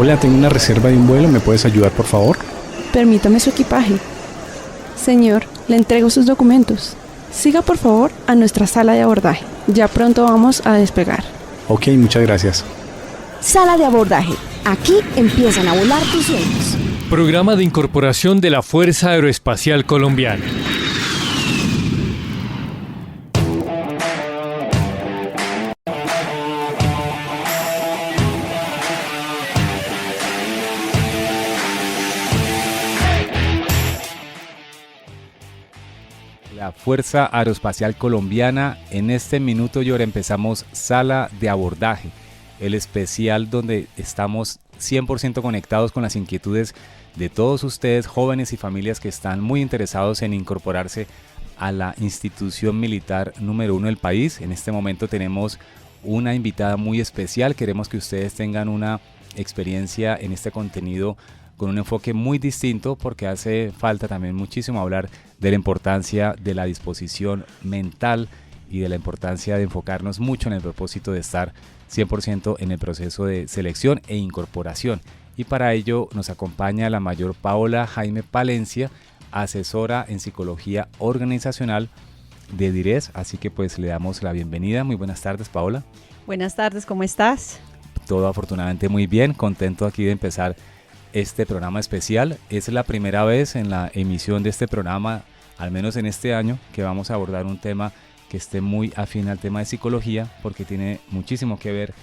Hola, tengo una reserva de un vuelo, ¿me puedes ayudar por favor? Permítame su equipaje. Señor, le entrego sus documentos. Siga por favor a nuestra sala de abordaje. Ya pronto vamos a despegar. Ok, muchas gracias. Sala de abordaje. Aquí empiezan a volar tus sueños. Programa de incorporación de la Fuerza Aeroespacial Colombiana. La Fuerza Aeroespacial Colombiana. En este minuto y hora empezamos Sala de Abordaje, el especial donde estamos 100% conectados con las inquietudes de todos ustedes, jóvenes y familias que están muy interesados en incorporarse a la institución militar número 1 del país. En este momento tenemos una invitada muy especial. Queremos que ustedes tengan una experiencia en este contenido con un enfoque muy distinto, porque hace falta también muchísimo hablar de la importancia de la disposición mental y de la importancia de enfocarnos mucho en el propósito de estar 100% en el proceso de selección e incorporación. Y para ello nos acompaña la mayor Paola Jaime Palencia, asesora en psicología organizacional de DIRES. Así que pues le damos la bienvenida. Muy buenas tardes, Paola. Buenas tardes, ¿cómo estás? Todo afortunadamente muy bien, contento aquí de empezar este programa especial. Es la primera vez en la emisión de este programa, al menos en este año, que vamos a abordar un tema que esté muy afín al tema de psicología, porque tiene muchísimo que ver,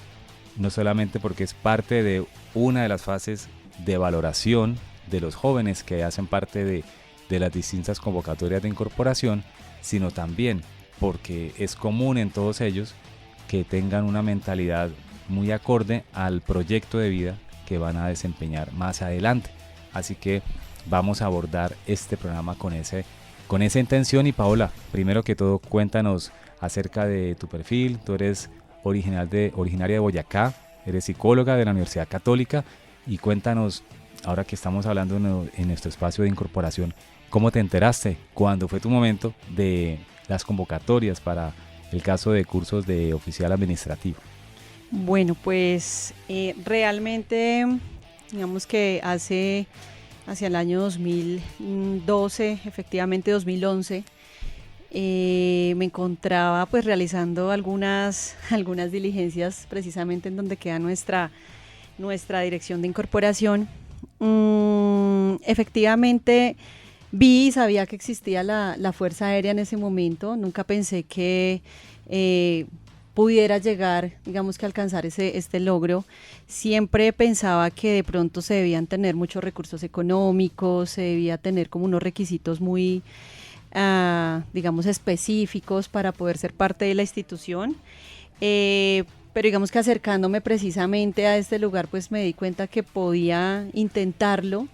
no solamente porque es parte de una de las fases de valoración de los jóvenes que hacen parte de las distintas convocatorias de incorporación, sino también porque es común en todos ellos que tengan una mentalidad muy acorde al proyecto de vida que van a desempeñar más adelante. Así que vamos a abordar este programa con esa intención. Y Paola, primero que todo, cuéntanos acerca de tu perfil. Tú eres originaria de Boyacá, eres psicóloga de la Universidad Católica, y cuéntanos, ahora que estamos hablando en nuestro espacio de incorporación, ¿cómo te enteraste? ¿Cuándo fue tu momento de las convocatorias para el caso de cursos de oficial administrativo? Bueno, pues realmente, digamos que hacia el año 2012, efectivamente 2011, me encontraba pues realizando algunas diligencias precisamente en donde queda nuestra dirección de incorporación. Efectivamente vi y sabía que existía la Fuerza Aérea en ese momento. Nunca pensé que pudiera llegar, digamos que alcanzar este logro. Siempre pensaba que de pronto se debían tener muchos recursos económicos, se debía tener como unos requisitos muy, digamos, específicos para poder ser parte de la institución. Pero digamos que acercándome precisamente a este lugar, pues me di cuenta que podía intentarlo,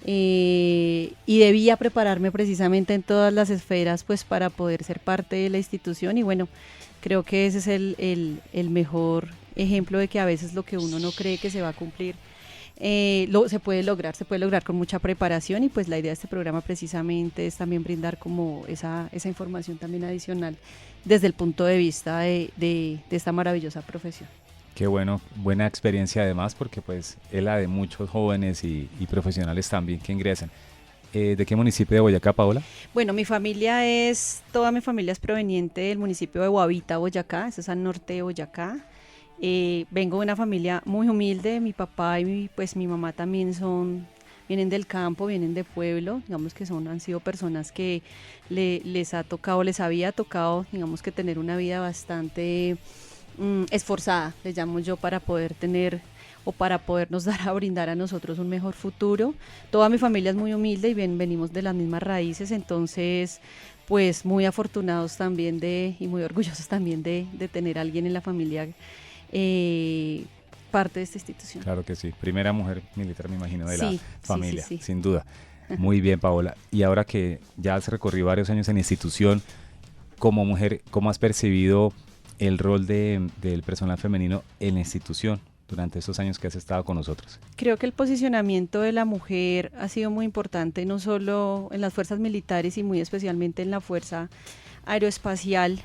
y debía prepararme precisamente en todas las esferas pues para poder ser parte de la institución. Y bueno, creo que ese es el mejor ejemplo de que a veces lo que uno no cree que se va a cumplir, se puede lograr con mucha preparación. Y pues la idea de este programa precisamente es también brindar como esa información también adicional desde el punto de vista de esta maravillosa profesión. Qué bueno, buena experiencia además, porque pues es la de muchos jóvenes y profesionales también que ingresan. ¿De qué municipio de Boyacá, Paola? Bueno, toda mi familia es proveniente del municipio de Guavita, Boyacá, eso es al norte de Boyacá. Vengo de una familia muy humilde. Mi papá y mi mamá también vienen del campo, vienen de pueblo, digamos que han sido personas que les había tocado, digamos que tener una vida bastante esforzada, le llamo yo, para poder tener o para podernos brindar a nosotros un mejor futuro. Toda mi familia es muy humilde y venimos de las mismas raíces, entonces pues muy afortunados también y muy orgullosos también de tener a alguien en la familia parte de esta institución. Claro que sí, primera mujer militar, me imagino, de la familia, sí. Sin duda. Muy bien, Paola. Y ahora que ya has recorrido varios años en la institución, como mujer, ¿cómo has percibido el rol del personal femenino en la institución durante estos años que has estado con nosotros? Creo que el posicionamiento de la mujer ha sido muy importante, no solo en las fuerzas militares y muy especialmente en la Fuerza Aeroespacial.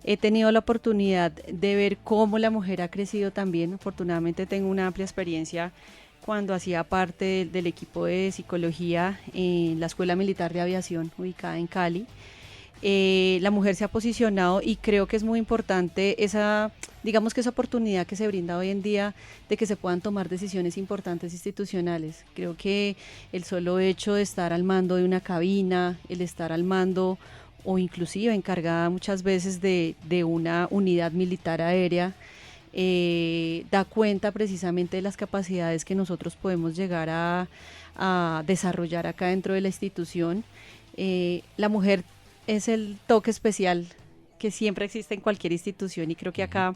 He tenido la oportunidad de ver cómo la mujer ha crecido también. Afortunadamente tengo una amplia experiencia cuando hacía parte del equipo de psicología en la Escuela Militar de Aviación ubicada en Cali. La mujer se ha posicionado y creo que es muy importante esa oportunidad que se brinda hoy en día de que se puedan tomar decisiones importantes institucionales. Creo que el solo hecho de estar al mando de una cabina, el estar al mando o inclusive encargada muchas veces de una unidad militar aérea, da cuenta precisamente de las capacidades que nosotros podemos llegar a desarrollar acá dentro de la institución. La mujer es el toque especial que siempre existe en cualquier institución y creo que acá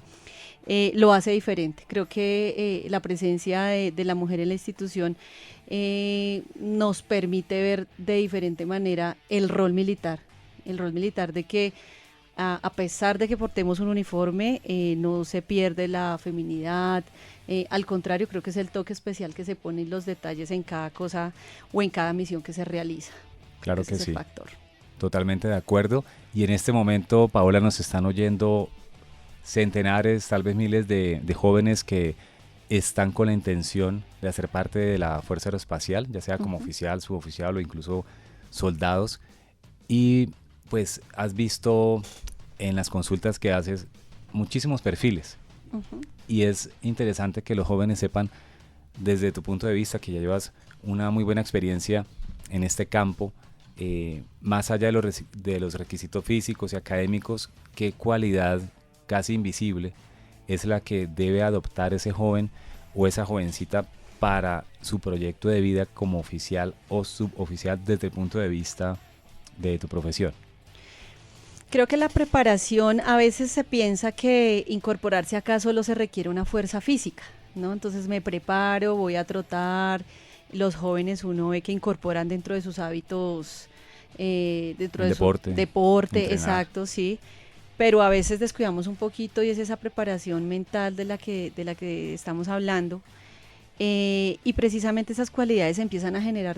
lo hace diferente. Creo que la presencia de la mujer en la institución nos permite ver de diferente manera el rol militar de que a pesar de que portemos un uniforme, no se pierde la feminidad, al contrario, creo que es el toque especial que se pone en los detalles en cada cosa o en cada misión que se realiza. Claro Ese que es sí. el factor. Totalmente de acuerdo. Y en este momento, Paola, nos están oyendo centenares, tal vez miles de jóvenes que están con la intención de hacer parte de la Fuerza Aeroespacial, ya sea como oficial, suboficial o incluso soldados. Y pues has visto en las consultas que haces muchísimos perfiles. Y es interesante que los jóvenes sepan, desde tu punto de vista, que ya llevas una muy buena experiencia en este campo, más allá de los requisitos físicos y académicos, qué cualidad casi invisible es la que debe adoptar ese joven o esa jovencita para su proyecto de vida como oficial o suboficial desde el punto de vista de tu profesión. Creo que la preparación, a veces se piensa que incorporarse acá solo se requiere una fuerza física, ¿no? Entonces me preparo, voy a trotar. Los jóvenes uno ve que incorporan dentro de sus hábitos, dentro de deporte, deporte, exacto, sí. Pero a veces descuidamos un poquito y es esa preparación mental de la que estamos hablando. Y precisamente esas cualidades se empiezan a generar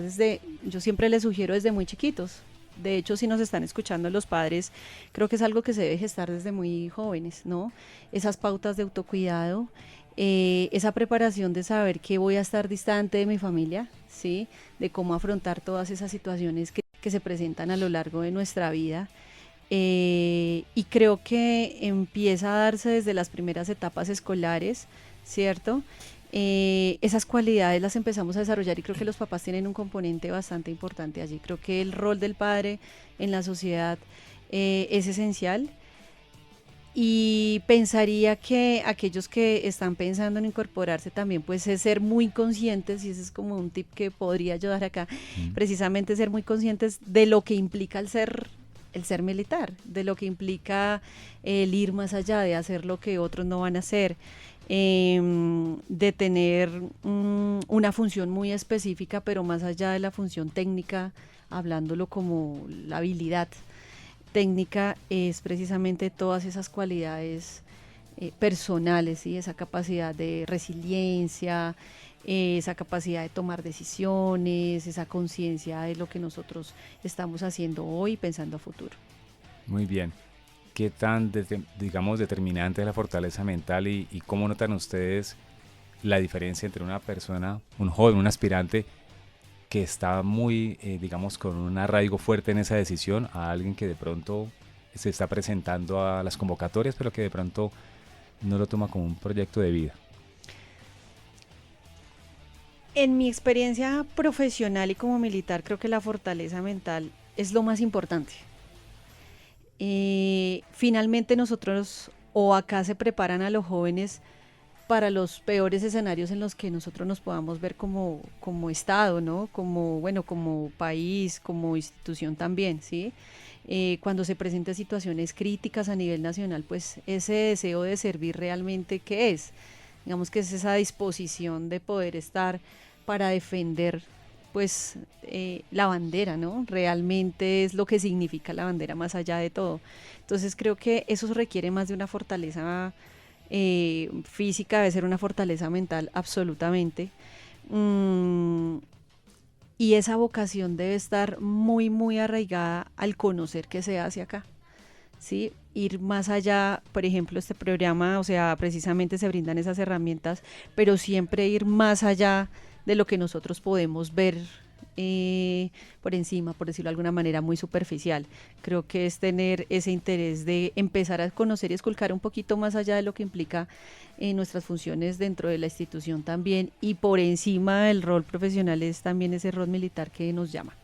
yo siempre les sugiero desde muy chiquitos. De hecho, si nos están escuchando los padres, creo que es algo que se debe gestar desde muy jóvenes, ¿no? Esas pautas de autocuidado, esa preparación de saber que voy a estar distante de mi familia, ¿sí? De cómo afrontar todas esas situaciones que se presentan a lo largo de nuestra vida. Y creo que empieza a darse desde las primeras etapas escolares, ¿cierto? Esas cualidades las empezamos a desarrollar y creo que los papás tienen un componente bastante importante allí. Creo que el rol del padre en la sociedad es esencial y pensaría que aquellos que están pensando en incorporarse también pues es ser muy conscientes, y ese es como un tip que podría ayudar acá, precisamente ser muy conscientes de lo que implica el ser militar, de lo que implica el ir más allá, de hacer lo que otros no van a hacer, de tener una función muy específica, pero más allá de la función técnica, hablándolo como la habilidad técnica, es precisamente todas esas cualidades personales, ¿sí? Esa capacidad de resiliencia, esa capacidad de tomar decisiones, esa conciencia de lo que nosotros estamos haciendo hoy pensando a futuro. Muy bien. ¿Qué tan, determinante es la fortaleza mental y cómo notan ustedes la diferencia entre una persona, un joven, un aspirante que está muy, con un arraigo fuerte en esa decisión, a alguien que de pronto se está presentando a las convocatorias, pero que de pronto no lo toma como un proyecto de vida? En mi experiencia profesional y como militar, creo que la fortaleza mental es lo más importante. Finalmente nosotros, o acá se preparan a los jóvenes para los peores escenarios en los que nosotros nos podamos ver como Estado, ¿no? Como país, como institución también, ¿sí? Cuando se presentan situaciones críticas a nivel nacional, pues ese deseo de servir realmente, ¿qué es? Digamos que es esa disposición de poder estar para defender pues la bandera, ¿no? Realmente es lo que significa la bandera más allá de todo. Entonces creo que eso requiere más de una fortaleza física, debe ser una fortaleza mental absolutamente. Y esa vocación debe estar muy, muy arraigada al conocer qué se hace acá, ¿sí? Ir más allá, por ejemplo, este programa, o sea, precisamente se brindan esas herramientas, pero siempre ir más allá de lo que nosotros podemos ver por encima, por decirlo de alguna manera muy superficial. Creo que es tener ese interés de empezar a conocer y esculcar un poquito más allá de lo que implica nuestras funciones dentro de la institución también, y por encima del rol profesional es también ese rol militar que nos llama.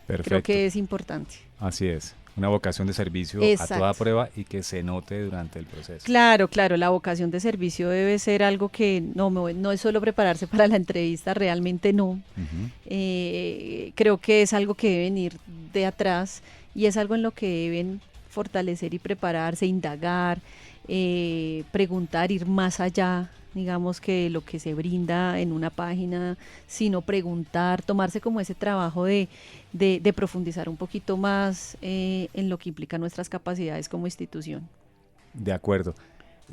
Perfecto. Creo que es importante. Así es, una vocación de servicio Exacto. a toda prueba y que se note durante el proceso. Claro, la vocación de servicio debe ser algo que no es solo prepararse para la entrevista, realmente no. Ujú. Creo que es algo que debe venir de atrás y es algo en lo que deben fortalecer y prepararse, indagar, preguntar, ir más allá, digamos, que lo que se brinda en una página, sino preguntar, tomarse como ese trabajo de profundizar un poquito más en lo que implica nuestras capacidades como institución. De acuerdo.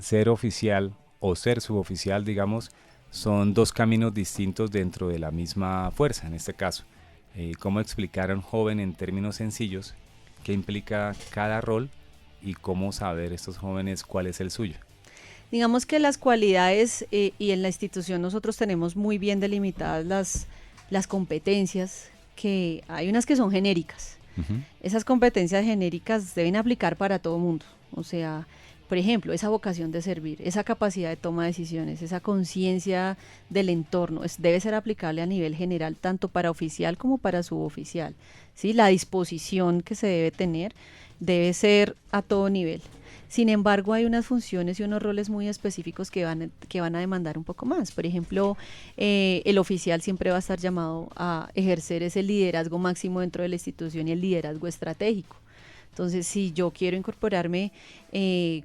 Ser oficial o ser suboficial, digamos, son dos caminos distintos dentro de la misma fuerza, en este caso. ¿Cómo explicar a un joven en términos sencillos qué implica cada rol y cómo saber estos jóvenes cuál es el suyo? Digamos que las cualidades, y en la institución nosotros tenemos muy bien delimitadas las competencias, que hay unas que son genéricas. Ujú. Esas competencias genéricas deben aplicar para todo mundo. O sea, por ejemplo, esa vocación de servir, esa capacidad de toma de decisiones, esa conciencia del entorno, debe ser aplicable a nivel general, tanto para oficial como para suboficial, ¿sí? La disposición que se debe tener debe ser a todo nivel. Sin embargo, hay unas funciones y unos roles muy específicos que van a demandar un poco más. Por ejemplo, el oficial siempre va a estar llamado a ejercer ese liderazgo máximo dentro de la institución y el liderazgo estratégico. Entonces, si yo quiero incorporarme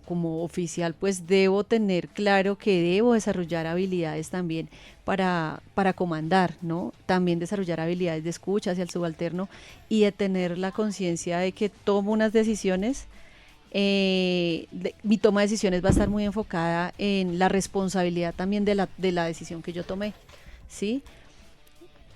como oficial, pues debo tener claro que debo desarrollar habilidades también para comandar, ¿no? También desarrollar habilidades de escucha hacia el subalterno y de tener la conciencia de que tomo unas decisiones. Mi toma de decisiones va a estar muy enfocada en la responsabilidad también de la decisión que yo tomé, ¿sí?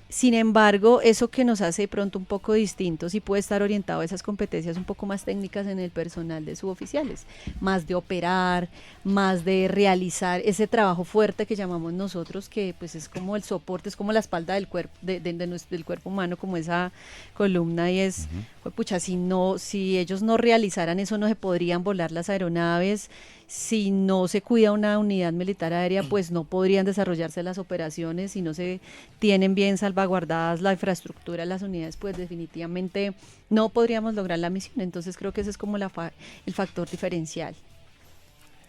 Sin embargo, eso que nos hace de pronto un poco distintos y puede estar orientado a esas competencias un poco más técnicas en el personal de suboficiales, más de operar, más de realizar ese trabajo fuerte que llamamos nosotros, que pues es como el soporte, es como la espalda del cuerpo, del cuerpo humano, como esa columna, y es, pucha, si ellos no realizaran eso, no se podrían volar las aeronaves. Si no se cuida una unidad militar aérea, pues no podrían desarrollarse las operaciones. Si no se tienen bien salvaguardadas la infraestructura de las unidades, pues definitivamente no podríamos lograr la misión. Entonces creo que ese es como el factor diferencial.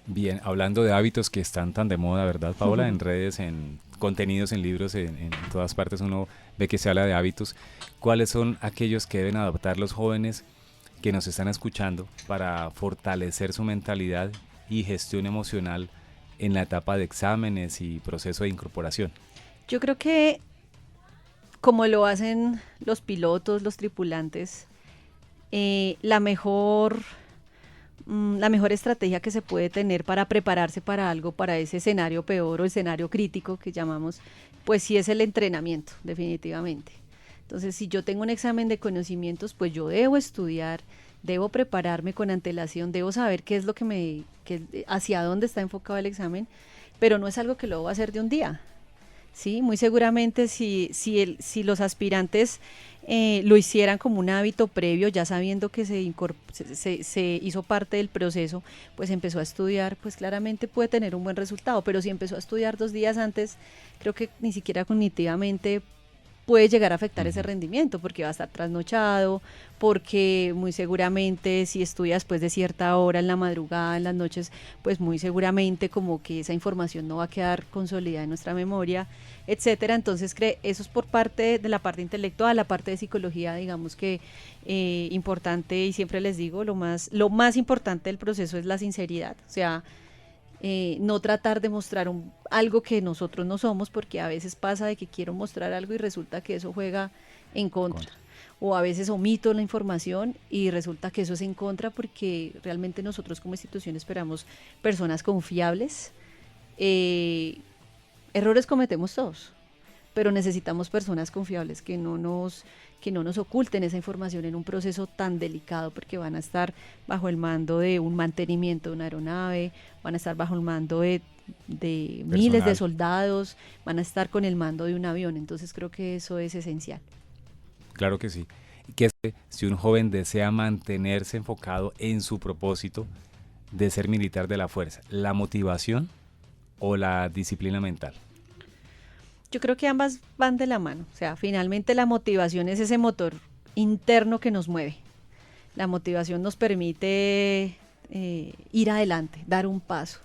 Bien, hablando de hábitos que están tan de moda, ¿verdad, Paola? En redes, en contenidos, en libros, en todas partes uno ve que se habla de hábitos. ¿Cuáles son aquellos que deben adoptar los jóvenes que nos están escuchando para fortalecer su mentalidad y gestión emocional en la etapa de exámenes y proceso de incorporación? Yo creo que, como lo hacen los pilotos, los tripulantes, la mejor estrategia que se puede tener para prepararse para algo, para ese escenario peor o escenario crítico que llamamos, pues sí es el entrenamiento, definitivamente. Entonces, si yo tengo un examen de conocimientos, pues yo debo estudiar, debo prepararme con antelación, debo saber qué es lo hacia dónde está enfocado el examen, pero no es algo que lo voy a hacer de un día. Sí, muy seguramente si los aspirantes lo hicieran como un hábito previo, ya sabiendo que se hizo parte del proceso, pues empezó a estudiar, pues claramente puede tener un buen resultado, pero si empezó a estudiar 2 días antes, creo que ni siquiera cognitivamente puede llegar a afectar ese rendimiento, porque va a estar trasnochado, porque muy seguramente si estudia después de cierta hora en la madrugada, en las noches, pues muy seguramente como que esa información no va a quedar consolidada en nuestra memoria, etcétera. Entonces eso es por parte de la parte intelectual. La parte de psicología, digamos que importante, y siempre les digo, lo más importante del proceso es la sinceridad, o sea, no tratar de mostrar algo que nosotros no somos, porque a veces pasa de que quiero mostrar algo y resulta que eso juega en contra. O a veces omito la información y resulta que eso es en contra, porque realmente nosotros como institución esperamos personas confiables. Errores cometemos todos, pero necesitamos personas confiables que no nos oculten esa información en un proceso tan delicado, porque van a estar bajo el mando de un mantenimiento de una aeronave, van a estar bajo el mando de miles de soldados, van a estar con el mando de un avión, entonces creo que eso es esencial. Claro que sí. Que si un joven desea mantenerse enfocado en su propósito de ser militar de la fuerza, ¿la motivación o la disciplina mental? Yo creo que ambas van de la mano, o sea, finalmente la motivación es ese motor interno que nos mueve. La motivación nos permite ir adelante, dar un paso.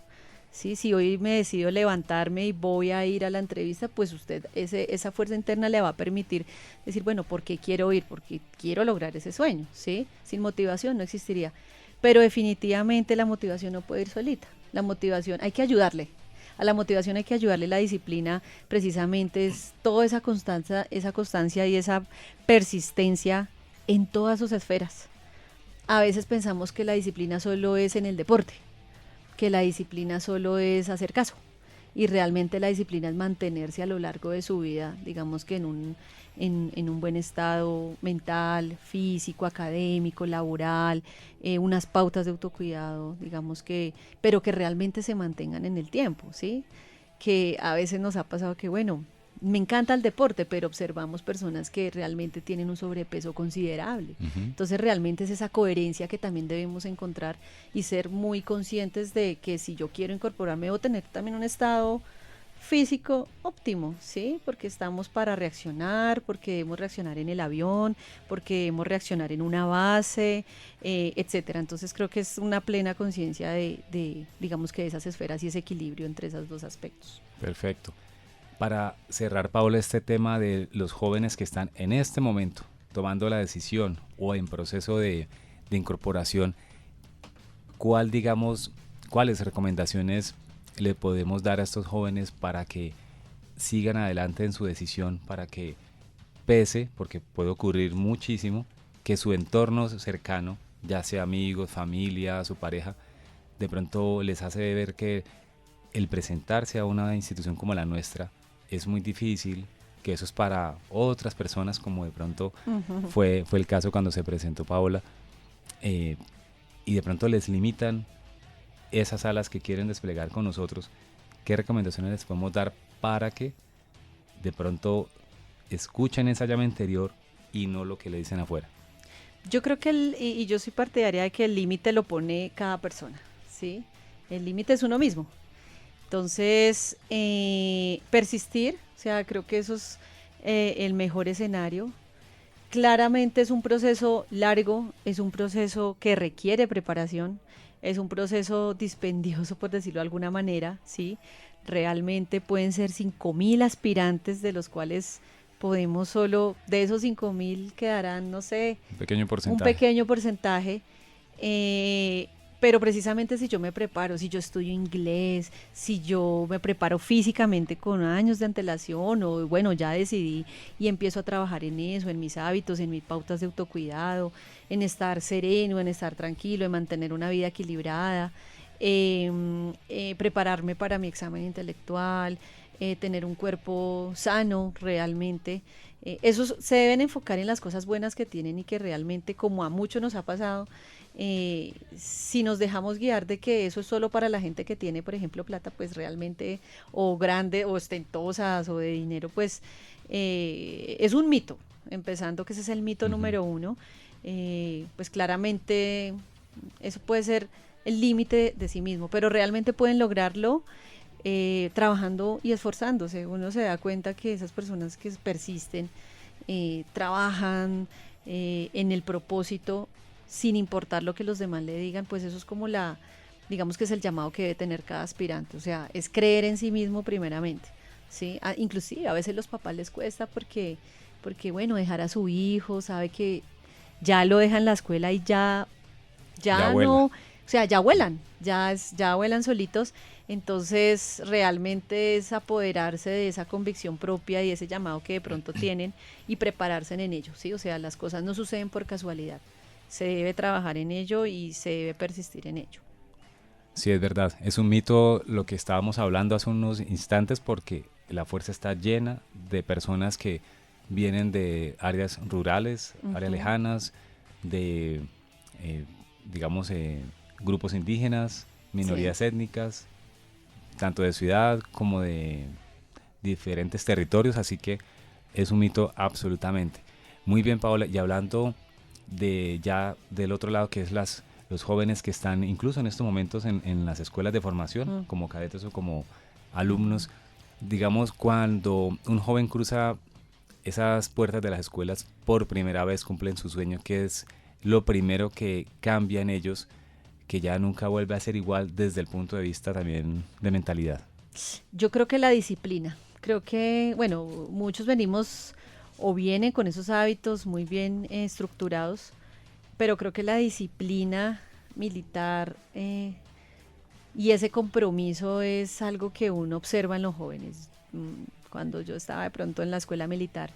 ¿Sí? Si hoy me decido levantarme y voy a ir a la entrevista, pues usted esa fuerza interna le va a permitir decir, bueno, ¿por qué quiero ir? Porque quiero lograr ese sueño, ¿sí? Sin motivación no existiría. Pero definitivamente la motivación no puede ir solita. La motivación hay que ayudarle. A la motivación hay que ayudarle. La disciplina precisamente es toda esa constancia y esa persistencia en todas sus esferas. A veces pensamos que la disciplina solo es en el deporte, que la disciplina solo es hacer caso, y realmente la disciplina es mantenerse a lo largo de su vida, digamos que en un buen estado mental, físico, académico, laboral, unas pautas de autocuidado, digamos que, pero que realmente se mantengan en el tiempo, ¿sí? Que a veces nos ha pasado que, bueno, me encanta el deporte, pero observamos personas que realmente tienen un sobrepeso considerable. Entonces realmente es esa coherencia que también debemos encontrar y ser muy conscientes de que si yo quiero incorporarme debo tener también un estado físico óptimo, ¿sí? Porque estamos para reaccionar, porque debemos reaccionar en el avión, porque debemos reaccionar en una base, etcétera. Entonces creo que es una plena conciencia de, digamos que de esas esferas y ese equilibrio entre esos dos aspectos. Perfecto. Para cerrar, Paola, este tema de los jóvenes que están en este momento tomando la decisión o en proceso de incorporación, ¿cuáles recomendaciones le podemos dar a estos jóvenes para que sigan adelante en su decisión, para que pese, porque puede ocurrir muchísimo, que su entorno cercano, ya sea amigos, familia, su pareja, de pronto les hace ver que el presentarse a una institución como la nuestra es muy difícil, que eso es para otras personas, como de pronto fue el caso cuando se presentó Paola, y de pronto les limitan esas alas que quieren desplegar con nosotros? ¿Qué recomendaciones les podemos dar para que de pronto escuchen esa llama interior y no lo que le dicen afuera? Yo creo que y yo soy partidaria de que el límite lo pone cada persona, ¿sí? El límite es uno mismo. Entonces, persistir, o sea, creo que eso es el mejor escenario. Claramente es un proceso largo, es un proceso que requiere preparación, es un proceso dispendioso, por decirlo de alguna manera, ¿sí? Realmente pueden ser 5.000 aspirantes, de los cuales podemos solo, de esos 5.000 quedarán, no sé, un pequeño porcentaje. Pero precisamente si yo me preparo, si yo estudio inglés, si yo me preparo físicamente con años de antelación, o bueno, ya decidí y empiezo a trabajar en eso, en mis hábitos, en mis pautas de autocuidado, en estar sereno, en estar tranquilo, en mantener una vida equilibrada, prepararme para mi examen intelectual, tener un cuerpo sano realmente. Esos se deben enfocar en las cosas buenas que tienen y que realmente, como a muchos nos ha pasado, si nos dejamos guiar de que eso es solo para la gente que tiene, por ejemplo, plata, pues realmente, o grande, o ostentosas, o de dinero, pues es un mito, empezando que ese es el mito número uno. Pues claramente eso puede ser el límite de sí mismo, pero realmente pueden lograrlo trabajando y esforzándose. Uno se da cuenta que esas personas que persisten, trabajan en el propósito sin importar lo que los demás le digan, pues eso es como digamos que es el llamado que debe tener cada aspirante, o sea, es creer en sí mismo primeramente, ¿sí? Inclusive a veces los papás les cuesta porque bueno, dejar a su hijo, sabe que ya lo dejan en la escuela y ya no, o sea, ya vuelan solitos. Entonces realmente es apoderarse de esa convicción propia y ese llamado que de pronto tienen y prepararse en ello, ¿sí? O sea, las cosas no suceden por casualidad, se debe trabajar en ello y se debe persistir en ello. Sí, es verdad, es un mito lo que estábamos hablando hace unos instantes, porque la fuerza está llena de personas que vienen de áreas rurales, áreas lejanas, de digamos grupos indígenas, minorías étnicas, tanto de ciudad como de diferentes territorios, así que es un mito absolutamente. Muy bien, Paola, y hablando de ya del otro lado, que es los jóvenes que están incluso en estos momentos en las escuelas de formación, como cadetes o como alumnos, digamos, cuando un joven cruza esas puertas de las escuelas por primera vez, cumplen su sueño, ¿qué es lo primero que cambia en ellos, que ya nunca vuelve a ser igual desde el punto de vista también de mentalidad? Yo creo que la disciplina. Creo que, bueno, muchos venimos o vienen con esos hábitos muy bien estructurados, pero creo que la disciplina militar y ese compromiso es algo que uno observa en los jóvenes. Cuando yo estaba de pronto en la escuela militar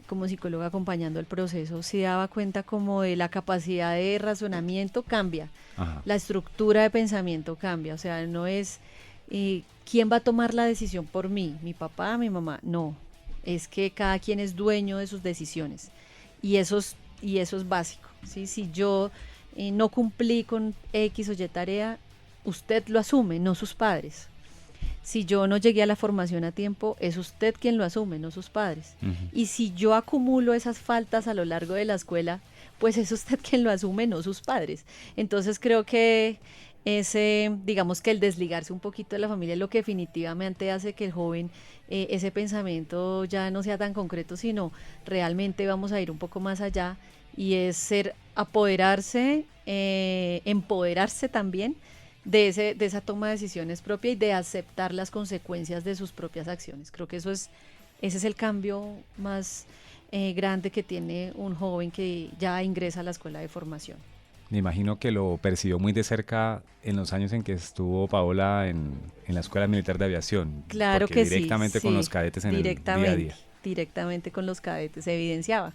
como psicóloga acompañando el proceso, se daba cuenta como de la capacidad de razonamiento cambia, Ajá. la estructura de pensamiento cambia, o sea, no es quién va a tomar la decisión por mí, mi papá, mi mamá, no, es que cada quien es dueño de sus decisiones y eso es básico, ¿sí? Si yo no cumplí con X o Y tarea, usted lo asume, no sus padres. Si yo no llegué a la formación a tiempo, es usted quien lo asume, no sus padres. Uh-huh. Y si yo acumulo esas faltas a lo largo de la escuela, pues es usted quien lo asume, no sus padres. Entonces creo que digamos que el desligarse un poquito de la familia es lo que definitivamente hace que el joven, ese pensamiento ya no sea tan concreto, sino realmente vamos a ir un poco más allá y es apoderarse, empoderarse también de esa toma de decisiones propia y de aceptar las consecuencias de sus propias acciones. Creo que ese es el cambio más grande que tiene un joven que ya ingresa a la escuela de formación. Me imagino que lo percibió muy de cerca en los años en que estuvo Paola en la Escuela Militar de Aviación. Claro que directamente con los cadetes en el día a día. Directamente con los cadetes se evidenciaba.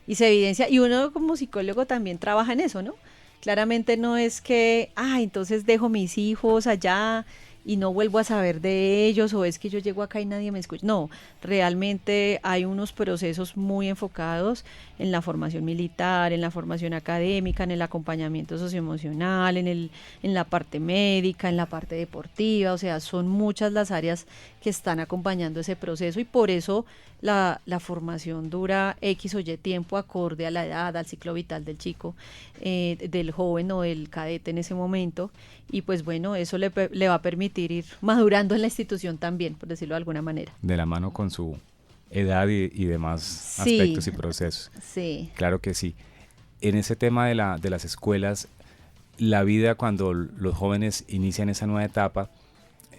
Y se evidencia, y uno como psicólogo también trabaja en eso, ¿no? Claramente no es que, entonces dejo mis hijos allá y no vuelvo a saber de ellos, o es que yo llego acá y nadie me escucha. No, realmente hay unos procesos muy enfocados en la formación militar, en la formación académica, en el acompañamiento socioemocional, en la parte médica, en la parte deportiva, o sea, son muchas las áreas que están acompañando ese proceso y por eso la formación dura X o Y tiempo acorde a la edad, al ciclo vital del chico, del joven o del cadete en ese momento, y pues bueno, eso le va a permitir ir madurando en la institución también, por decirlo de alguna manera. De la mano con su edad y demás aspectos y procesos. Sí. Claro que sí. En ese tema de las escuelas, la vida cuando los jóvenes inician esa nueva etapa,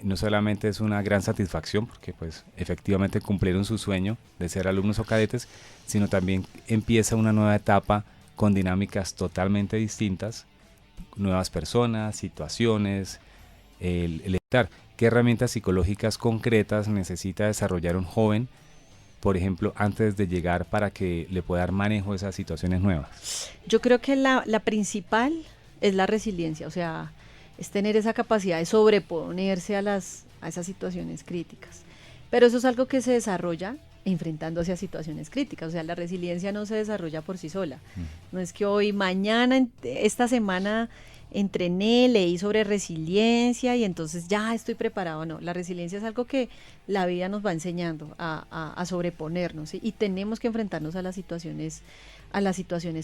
no solamente es una gran satisfacción, porque pues efectivamente cumplieron su sueño de ser alumnos o cadetes, sino también empieza una nueva etapa con dinámicas totalmente distintas, nuevas personas, situaciones, el estar. ¿Qué herramientas psicológicas concretas necesita desarrollar un joven, por ejemplo, antes de llegar para que le pueda dar manejo a esas situaciones nuevas? Yo creo que la principal es la resiliencia, o sea, es tener esa capacidad de sobreponerse a esas situaciones críticas. Pero eso es algo que se desarrolla enfrentándose a situaciones críticas, o sea, la resiliencia no se desarrolla por sí sola. No es que hoy, mañana, esta semana entrené, leí sobre resiliencia y entonces ya estoy preparado. No, la resiliencia es algo que la vida nos va enseñando a sobreponernos, ¿sí? Y tenemos que enfrentarnos a las situaciones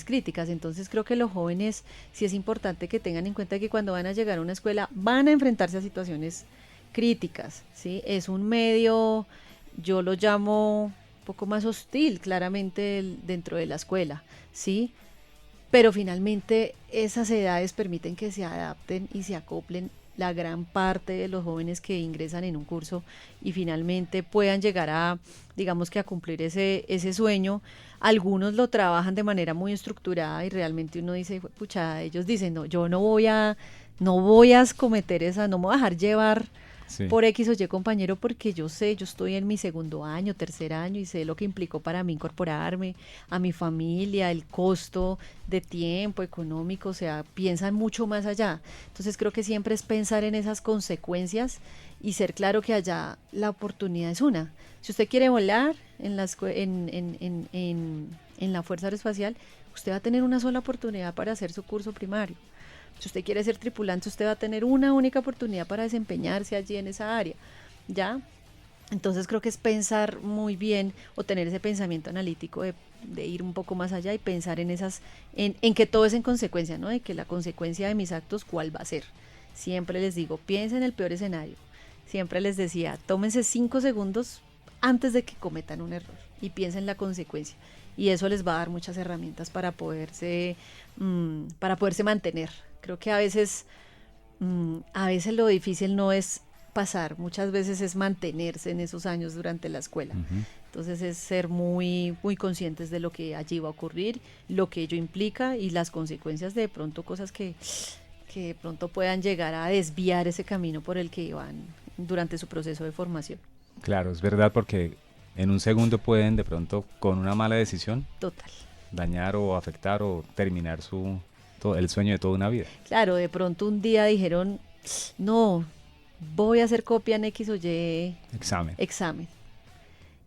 críticas. Entonces creo que los jóvenes sí es importante que tengan en cuenta que cuando van a llegar a una escuela van a enfrentarse a situaciones críticas, ¿sí? Es un medio, yo lo llamo un poco más hostil claramente dentro de la escuela, ¿sí? Pero finalmente esas edades permiten que se adapten y se acoplen la gran parte de los jóvenes que ingresan en un curso y finalmente puedan llegar a, digamos que a cumplir ese sueño. Algunos lo trabajan de manera muy estructurada y realmente uno dice, pucha, ellos dicen, no, yo no voy a cometer no me voy a dejar llevar por X o Y compañero porque yo estoy en mi segundo año, tercer año y sé lo que implicó para mí incorporarme a mi familia, el costo de tiempo, económico, o sea, piensan mucho más allá. Entonces creo que siempre es pensar en esas consecuencias y ser claro que allá la oportunidad es una. Si usted quiere volar en la Fuerza Aeroespacial, usted va a tener una sola oportunidad para hacer su curso primario. Si usted quiere ser tripulante, usted va a tener una única oportunidad para desempeñarse allí en esa área, ¿ya? Entonces creo que es pensar muy bien o tener ese pensamiento analítico de ir un poco más allá y pensar en que todo es en consecuencia, ¿no? De que la consecuencia de mis actos, ¿cuál va a ser? Siempre les digo, piensen en el peor escenario. Siempre les decía, tómense 5 segundos antes de que cometan un error y piensen la consecuencia. Y eso les va a dar muchas herramientas para poderse mantener. Creo que a veces lo difícil no es pasar, muchas veces es mantenerse en esos años durante la escuela. Entonces es ser muy, muy conscientes de lo que allí va a ocurrir, lo que ello implica y las consecuencias de pronto, cosas que de pronto puedan llegar a desviar ese camino por el que van durante su proceso de formación. Claro, es verdad, porque en un segundo pueden de pronto, con una mala decisión, Total. dañar o afectar o terminar el sueño de toda una vida. Claro, de pronto un día dijeron, no, voy a hacer copia en X o Y examen.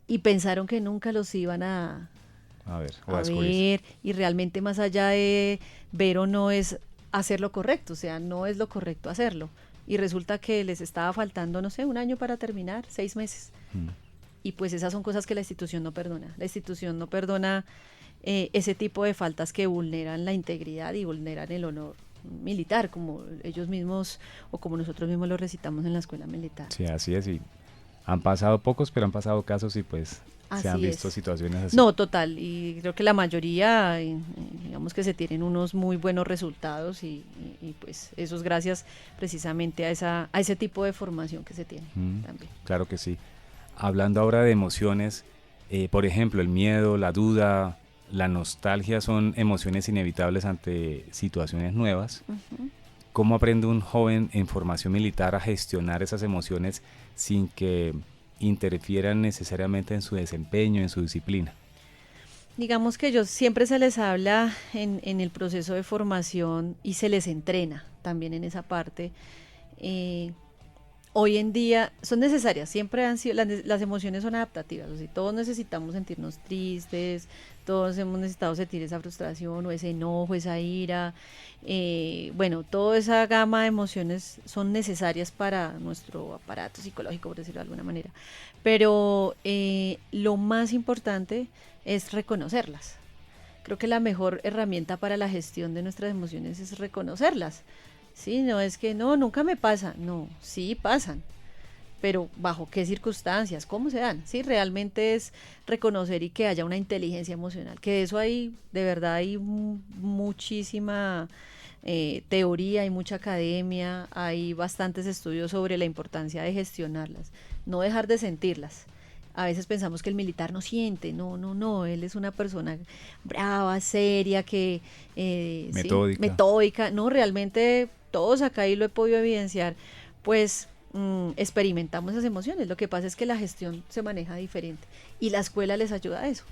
Y pensaron que nunca los iban a ver, y realmente más allá de ver o no es hacer lo correcto, o sea, no es lo correcto hacerlo. Y resulta que les estaba faltando, no sé, 1 año para terminar, 6 meses. Y pues esas son cosas que la institución no perdona. La institución no perdona ese tipo de faltas que vulneran la integridad y vulneran el honor militar, como ellos mismos o como nosotros mismos lo recitamos en la escuela militar. Sí, así es, y han pasado pocos, pero han pasado casos y pues se han visto situaciones así. No, total, y creo que la mayoría, digamos que se tienen unos muy buenos resultados y pues eso es gracias precisamente a ese tipo de formación que se tiene también. Claro que sí. Hablando ahora de emociones, por ejemplo, el miedo, la duda, la nostalgia son emociones inevitables ante situaciones nuevas. ¿Cómo aprende un joven en formación militar a gestionar esas emociones sin que interfieran necesariamente en su desempeño, en su disciplina? Digamos que ellos siempre se les habla en el proceso de formación y se les entrena también en esa parte. Hoy en día son necesarias, siempre han sido, las emociones son adaptativas, o sea, todos necesitamos sentirnos tristes, todos hemos necesitado sentir esa frustración o ese enojo, esa ira, bueno, toda esa gama de emociones son necesarias para nuestro aparato psicológico, por decirlo de alguna manera, pero lo más importante es reconocerlas. Creo que la mejor herramienta para la gestión de nuestras emociones es reconocerlas. Sí, no es que no, nunca me pasa, no, sí pasan, pero ¿bajo qué circunstancias? ¿Cómo se dan? Sí, realmente es reconocer y que haya una inteligencia emocional, que de eso hay, de verdad hay muchísima teoría, hay mucha academia, hay bastantes estudios sobre la importancia de gestionarlas, no dejar de sentirlas. A veces pensamos que el militar no siente, no, él es una persona brava, seria, que metódica, no, realmente todos acá, y lo he podido evidenciar, pues experimentamos esas emociones. Lo que pasa es que la gestión se maneja diferente y la escuela les ayuda a eso,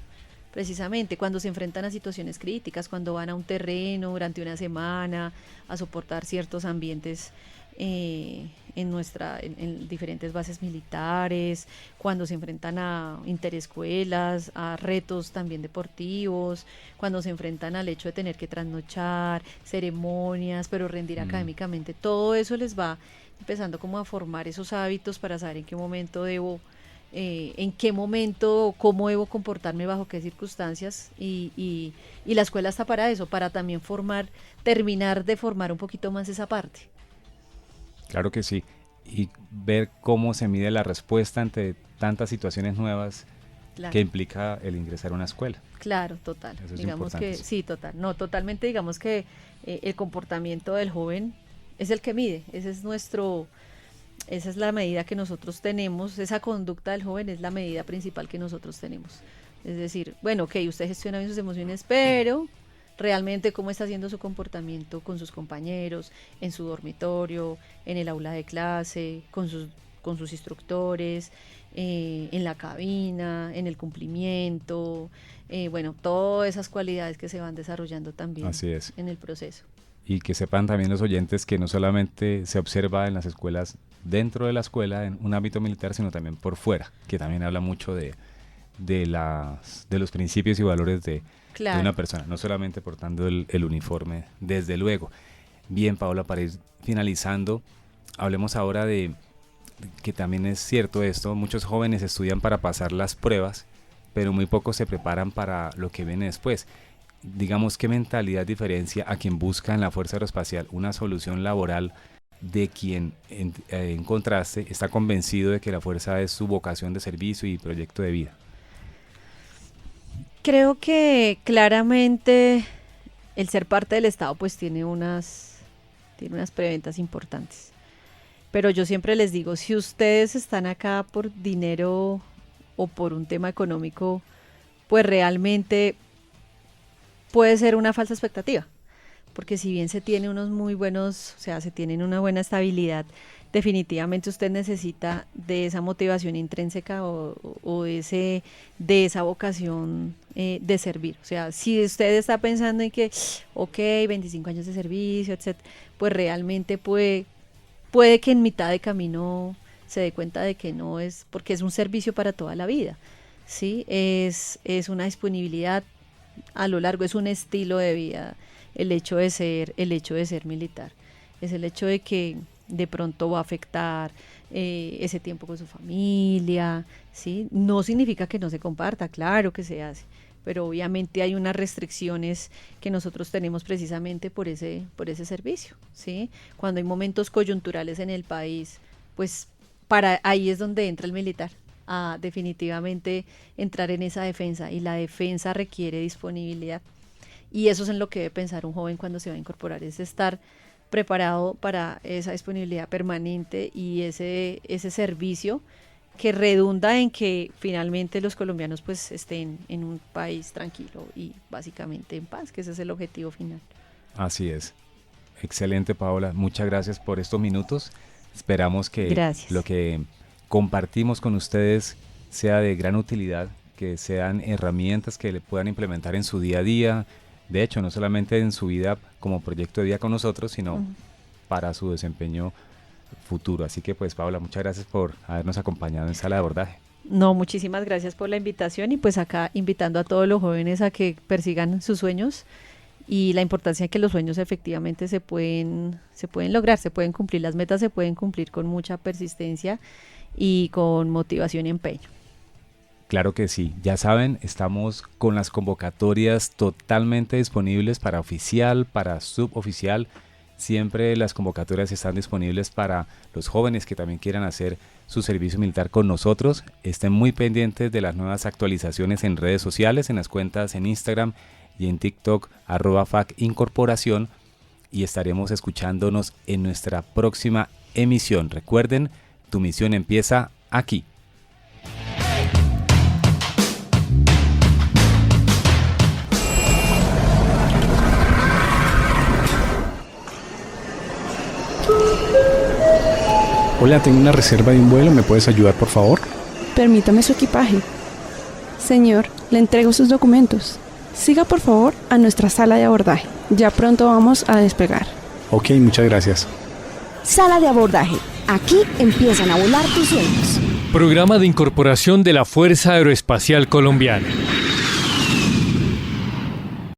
precisamente cuando se enfrentan a situaciones críticas, cuando van a un terreno durante una semana a soportar ciertos ambientes en diferentes bases militares, cuando se enfrentan a interescuelas, a retos también deportivos, cuando se enfrentan al hecho de tener que trasnochar, ceremonias, pero rendir académicamente, todo eso les va empezando como a formar esos hábitos para saber en qué momento cómo debo comportarme, bajo qué circunstancias, y la escuela está para eso, para también terminar de formar un poquito más esa parte. Claro que sí, y ver cómo se mide la respuesta ante tantas situaciones nuevas que implica el ingresar a una escuela. Claro, total. Eso es digamos importante. que sí, total. No, totalmente, digamos que el comportamiento del joven es el que mide, esa es la medida que nosotros tenemos, esa conducta del joven es la medida principal que nosotros tenemos. Es decir, bueno, ok, usted gestiona bien sus emociones, pero realmente cómo está haciendo su comportamiento con sus compañeros, en su dormitorio, en el aula de clase, con sus instructores, en la cabina, en el cumplimiento, bueno, todas esas cualidades que se van desarrollando también. Así es. En el proceso. Y que sepan también los oyentes que no solamente se observa en las escuelas, dentro de la escuela, en un ámbito militar, sino también por fuera, que también habla mucho de los principios y valores de una persona, no solamente portando el uniforme, desde luego. Bien, Paola, para ir finalizando, hablemos ahora de que también es cierto esto, muchos jóvenes estudian para pasar las pruebas, pero muy pocos se preparan para lo que viene después. Digamos, ¿qué mentalidad diferencia a quien busca en la Fuerza Aeroespacial una solución laboral de quien, en contraste, está convencido de que la Fuerza es su vocación de servicio y proyecto de vida? Creo que claramente el ser parte del Estado pues tiene unas preventas importantes. Pero yo siempre les digo, si ustedes están acá por dinero o por un tema económico, pues realmente puede ser una falsa expectativa. Porque si bien se tiene unos muy buenos, o sea, se tienen una buena estabilidad, definitivamente usted necesita de esa motivación intrínseca o de esa vocación de servir. O sea, si usted está pensando en que, ok, 25 años de servicio, etc., pues realmente puede que en mitad de camino se dé cuenta de que no es, porque es un servicio para toda la vida, ¿sí? Es una disponibilidad a lo largo, es un estilo de vida el hecho de ser militar. Es el hecho de que de pronto va a afectar ese tiempo con su familia, ¿sí? No significa que no se comparta, claro que se hace, pero obviamente hay unas restricciones que nosotros tenemos precisamente por ese servicio, ¿sí? Cuando hay momentos coyunturales en el país, pues ahí es donde entra el militar, a definitivamente entrar en esa defensa, y la defensa requiere disponibilidad. Y eso es en lo que debe pensar un joven cuando se va a incorporar, es estar preparado para esa disponibilidad permanente y ese servicio que redunda en que finalmente los colombianos pues estén en un país tranquilo y básicamente en paz, que ese es el objetivo final. Así es. Excelente, Paola. Muchas gracias por estos minutos. Esperamos que lo que compartimos con ustedes sea de gran utilidad, que sean herramientas que le puedan implementar en su día a día. De hecho, no solamente en su vida como proyecto de vida con nosotros, sino para su desempeño futuro. Así que pues, Paola, muchas gracias por habernos acompañado en Sala de Abordaje. No, muchísimas gracias por la invitación, y pues acá invitando a todos los jóvenes a que persigan sus sueños y la importancia de que los sueños efectivamente se pueden lograr, se pueden cumplir, las metas se pueden cumplir con mucha persistencia y con motivación y empeño. Claro que sí, ya saben, estamos con las convocatorias totalmente disponibles para oficial, para suboficial. Siempre las convocatorias están disponibles para los jóvenes que también quieran hacer su servicio militar con nosotros. Estén muy pendientes de las nuevas actualizaciones en redes sociales, en las cuentas en Instagram y en TikTok, @FACincorporación, y estaremos escuchándonos en nuestra próxima emisión. Recuerden, tu misión empieza aquí. Hola, tengo una reserva de un vuelo, ¿me puedes ayudar por favor? Permítame su equipaje. Señor, le entrego sus documentos. Siga por favor a nuestra sala de abordaje. Ya pronto vamos a despegar. Ok, muchas gracias. Sala de abordaje. Aquí empiezan a volar tus sueños. Programa de incorporación de la Fuerza Aeroespacial Colombiana.